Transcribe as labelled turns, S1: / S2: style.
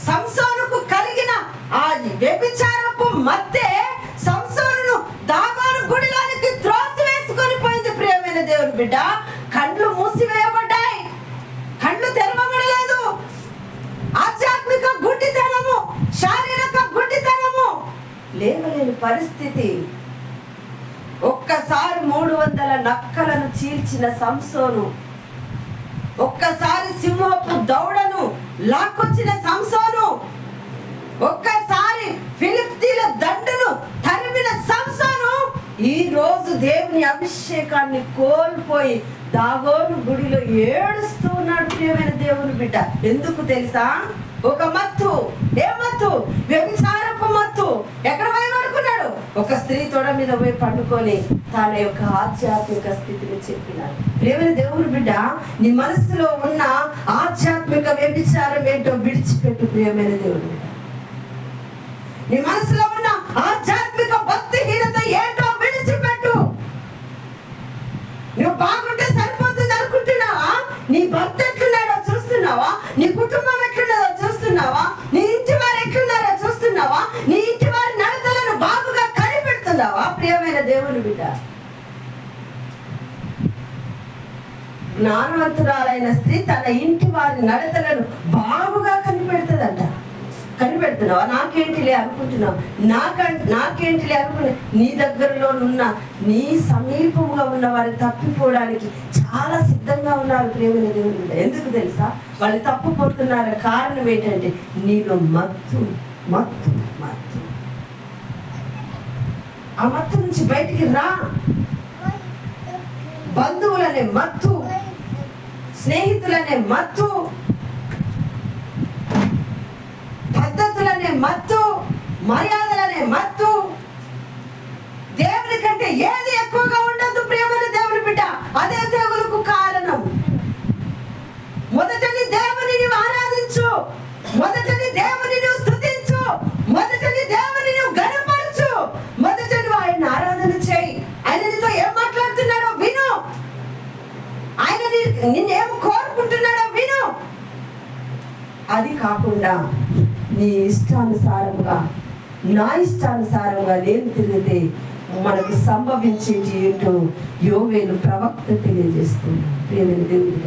S1: సంసోనుకు కలిగిన ఆ వ్యభిచారపు మత్తే సంసోనును దాగోను గుడిలోనికి త్రోసివేసుకొని పోయింది. ప్రియమైన దేవుని బిడ్డ, కళ్ళు మూసివేయబడ్డాయి, కళ్ళు తెరవబడలేదు. ఆధ్యాత్మిక గుడ్డితనము, శారీరక గుడ్డితనము, లేవలేని పరిస్థితి. ఒక్కసారి 300 నక్కలను చీల్చిన సంసోను, ఒక్కసారి సింహపు దౌడను లాక్కొచ్చిన సంసోను, ఒక్కసారి ఫిలిష్తీయుల దండును తరిమిన సంసోను ఈ రోజు దేవుని అభిషేకాన్ని కోల్పోయి దాగోను గుడిలో ఏడుస్తూ ఉన్నాడు. ప్రియమైన దేవుని బిడ్డ, ఎందుకు తెలుసా? ఒక మత్తు. ఏ మత్తు? వ్యభిచారపు మత్తు. ఎక్కడ పోయి పడుకున్నాడు? ఒక స్త్రీ తొడ మీద పోయి పండుకొని తన యొక్క ఆధ్యాత్మిక స్థితిని చెప్పినాడు. ప్రియమైన దేవుని బిడ్డ, నీ మనసులో ఉన్న ఆధ్యాత్మిక వ్యభిచారం ఏంటో విడిచిపెట్టు. ప్రియమైన దేవుని బిడ్డ, నీ మనసులో ఉన్న ఆధ్యాత్మిక భక్తిహీనత ఏంటో విడిచిపెట్టు. నువ్వు బాగుంటే సరిపోతుంది అనుకుంటున్నావా? నీ భర్త ఎట్లున్నాడో చూస్తున్నావా? నీ కుటుంబం ఎట్లున్నదో చూస్తున్నావా? నీ ఇంటి వారు ఎట్లున్నారో చూస్తున్నావా? నీ ఇంటి వారి నడతలను బాగుగా కనిపెడుతున్నావా? ప్రియమైన దేవుని బిడ్డ, జ్ఞానవంతురాలైన స్త్రీ తన ఇంటి వారి నడతలను బాగుగా కనిపెడుతుందంట. కనిపెడుతున్నావా? నాకేంటిలే అనుకుంటున్నావు, నాకేంటిలే అనుకున్నా. నీ దగ్గరలో ఉన్న, నీ సమీపంగా ఉన్న వారు తప్పిపోవడానికి చాలా సిద్ధంగా ఉన్నారు. ప్రియమైన దేవుని బిడ్డ, ఎందుకు తెలుసా? వాళ్ళు తప్పిపోతున్నారు. కారణం ఏంటంటే నీలో మత్తు మత్తు మత్తు. ఆ మత్తు నుంచి బయటికి రా. బంధువులనే మత్తు, స్నేహితులనే మత్తు, పద్ధతులనే మత్తు, మర్యాదలనే మత్తు, దేవుని కంటే ఏది ఎక్కువగా ఉండదు. ప్రియమైన దేవుని బిడ్డ, అదే తెగులుకు కారణం. మొదటని దేవుని నీవు ఆరాధించు, మొదటని దేవుని నువ్వు స్తుతించు, మొదటని దేవుని నువ్వు గణపరచు, మొదటని ఆయన ఆరాధన చేయి. ఆయన నీతో ఏం మాట్లాడుతున్నాడో విను, ఆయన నిన్నేం కోరుకుంటున్నాడో విను. అది కాకుండా నీ ఇష్టానుసారంగా, నా ఇష్టానుసారంగా నేను తిరిగితే మనకు సంభవించేది ఏంటో యోవేలు ప్రవక్త తెలియజేస్తున్నాడు. ప్రియమైన దేవుని